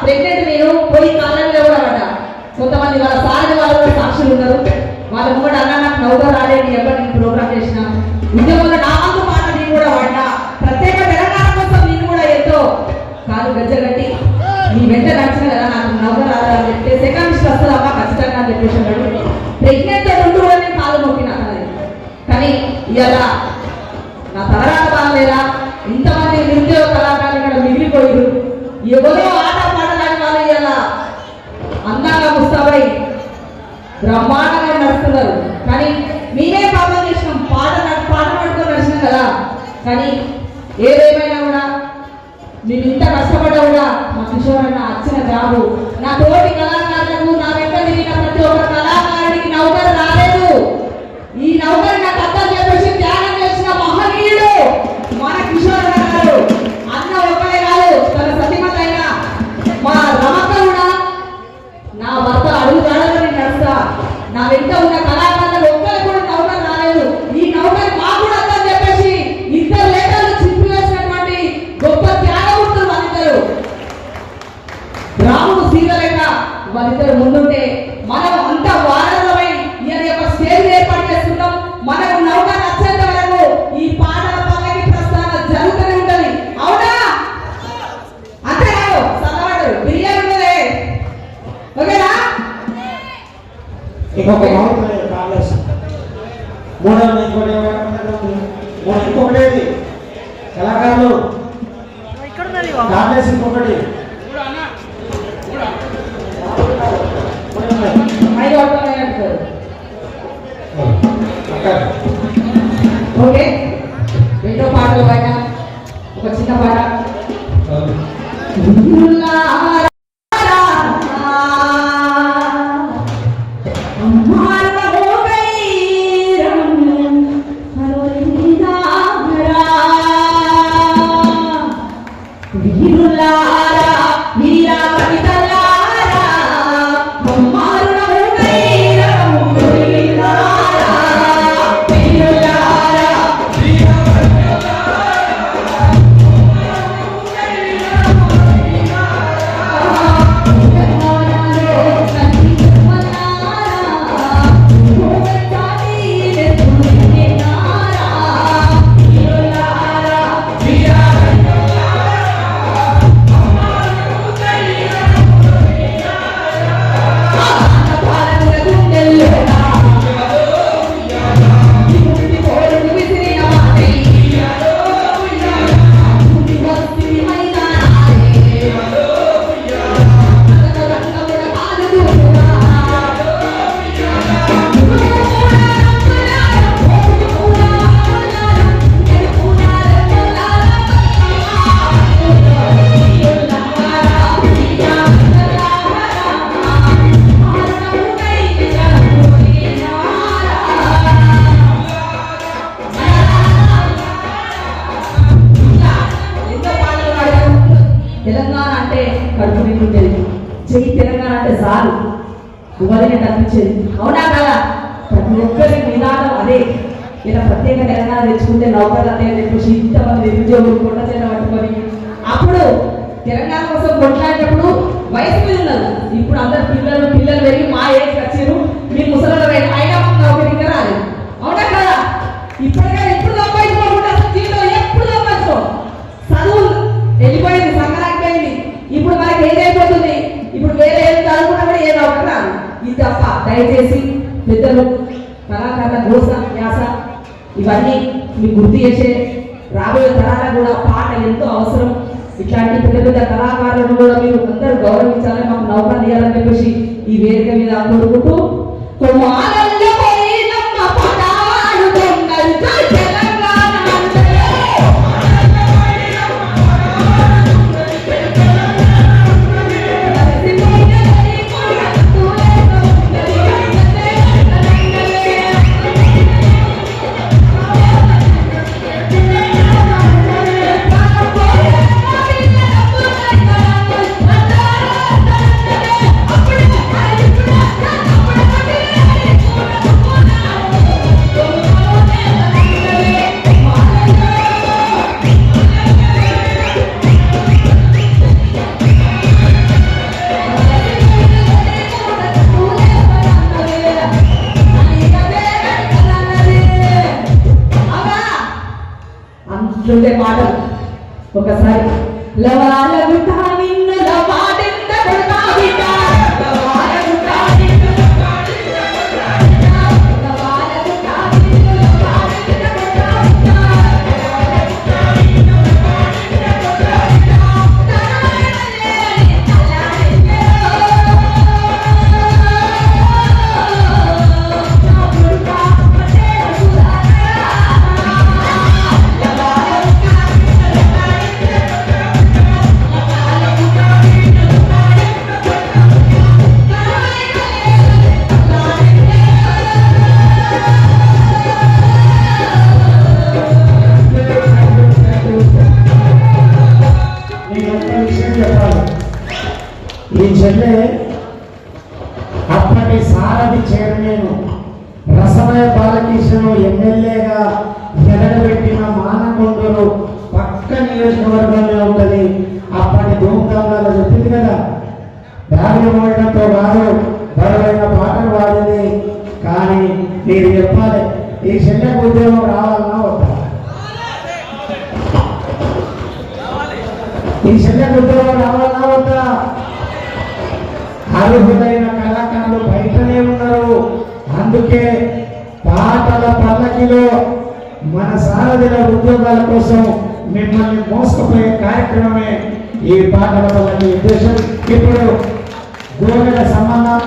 Pregnant నేను పోయి కాలంలో కూడా పడ్డా. కొంతమంది వాళ్ళ సారథి వాళ్ళు కూడా సాక్షులు ఉన్నారు. వాళ్ళ కూడా అన్న నాకు నవ్వుగా రాలేదు ఎవరు నేను ప్రోగ్రామ్ చేసిన ఉద్యోగంలో నా వంతు పాట నేను కూడా వాడినా. ప్రత్యేక తెలంగాణ కోసం నేను కూడా ఎంతో కాదు గజ్జగట్టి నీ వెంట నచ్చిన కదా నాకు నవ్వుగా రాదని చెప్తే సెకండ్ లిస్ట్ వస్తుందమ్మా ఖచ్చితంగా అని చెప్పేసి ప్రెగ్నెంట్ ఉంటూ కూడా నేను కాలు మొక్కిన అన్నది. కానీ ఇలా నా తలరాట బాగలేదా, ఇంతమంది నిరుద్యోగ కళాకారులు ఇక్కడ మిగిలిపోయారు. ఎవరో ఆట పాటలాంటి వాళ్ళు ఇలా అందంగా ముస్తాబై బ్రహ్మాండంగా నడుస్తున్నారు. కానీ మేమే పాపం చేసినాం, పాట పట్టుకొని నడిచినాం కదా. కానీ ఏదేమైనా కూడా మేము ఇంత కష్టపడ్డా కూడా మా కిషోర్ అన్న వచ్చిన జాబు నా తోటి కళాకారులకు నా వెంట తిరిగిన ప్రతి ఒక్క కళాకారుడికి నౌకరు రాలేదు. ఈ నౌకరు నాకు అర్థం చెప్పేసి త్యాగం చేసిన మహనీయుడు మన కిషోర్ అన్న గారు. అన్న ఒక్కడే కాదు, తన సతీమతైన మా రమక్క కూడా నా భర్త అడుగు జాడలో నడుస్తా, నా వెంట ఉన్న కళాకారులు ఒక్కరు కూడా నౌకరు రాలేదు. ఈ నౌకరు మాకు కూడా అర్థం చెప్పేసి ఇద్దరు లేఖలు చింపి వేసినటువంటి గొప్ప త్యాగమూర్తులు వాళ్ళిద్దరు. రాముడు సీతలేక వాళ్ళిద్దరు ముందుంటే మనం అంతా వారధమై ఈయన యొక్క స్టేజ్ ఏర్పాటు చేస్తున్నాం. మనకు నౌకరు వచ్చేంత వరకు ఈ పాటల పల్లకి ప్రస్థానం జరుగుతూనే ఉంటది. అవునా? అంతే కాదు సన్నవాడు బిర్యానీ ఉన్నదే ఓకేనా? ఇంకొకటి కళాకారులు కాంగ్రెస్ ఇంకొకటి ఓకే రెండో పాటలు పైన ఒక చిన్న పాట తెలంగాణ అంటే కడుపు నిండుండేది, చెయ్యి తెలంగాణ అంటే చాలు ఉగాదిని తప్పించేది. అవునా కదా? ప్రతి ఒక్కరి నినాదం అదే. ఇలా ప్రత్యేక తెలంగాణ తెచ్చుకుంటే నౌకర్లు అదే చెప్పేసి ఇంతమంది నిరుద్యోగులు కొట్ట చేత పట్టుకొని అప్పుడు తెలంగాణ కోసం కొట్లాడేటప్పుడు వయసు మీద ఉన్నారు. ఇప్పుడు అందరు పిల్లలు పెరిగి మా ఏజ్ వచ్చారు, మీ ముసలి అయినా నౌకరి ఇంకా రాలేదు. అవునా కదా? ఇప్పటికే ఎప్పుడు సంపాదించుకోకుండా జీవితం ఎప్పుడు సంపాదించుకో చదువు వెళ్ళిపోయింది, సంగరాకపోయింది. ఇప్పుడు మనకి ఏదైపోతుంది, ఇప్పుడు వేరే ఏం చదువుకున్నా కూడా ఏదో ఒకటి రాదు. ఇది తప్ప దయచేసి పెద్దలు కళాకారుల గోస వ్యాస ఇవన్నీ మీకు గుర్తు చేసే రాబోయే తరాలకు కూడా పాట ఎంతో అవసరం. ఇట్లాంటి పెద్ద పెద్ద కళాకారులను కూడా మీరు అందరూ గౌరవించాలని మాకు నౌకరు తీయాలని చెప్పేసి ఈ వేదిక మీద కోరుకుంటూ ఇట్లుండే పాటలు ఒకసారి లవాల గుట్ట నిన్ను లవాడెంత కొడతా బిడ్డ లవాల గుట్ట నిన్ను లవాడెంత కొడతా బిడ్డ లవాల గుట్ట నిన్ను లవాడెంత కొడతా బిడ్డ లవాల గుట్ట నిన్ను లవాడెంత కొడతా బిడ్డ తనలేని తలాడెంత నా గుట్ట పటేల సుధాకర లవాల గుట్ట ఈ చెల్లె అప్పటి సారథి చైర్మన్ రసమయ బాలకృష్ణను ఎమ్మెల్యేగా ఎదగబెట్టిన మానకొండూరు పక్క నియోజకవర్గంలో ఉంటది. అప్పటి ధూమ్ధాంలో చెప్పింది కదా, దారిలో మోయడంతో కాదు బరువైన పాటలు పాడింది. కానీ మీరు చెప్పాలి, ఈ చెల్లెకు ఉద్యోగం రావాలన్నా వద్దా? ఈ చెల్లెకు ఉద్యోగం రావాలన్నా వద్దా? అర్హులైన కళాకారులు బయటనే ఉన్నారు. అందుకే పాటల పల్లకిలో మన సారథుల ఉద్యోగాల కోసం మిమ్మల్ని మోసుకుపోయే కార్యక్రమమే ఈ పాటల పల్లకి ఉద్దేశం. ఇప్పుడు గోగల సంబంధం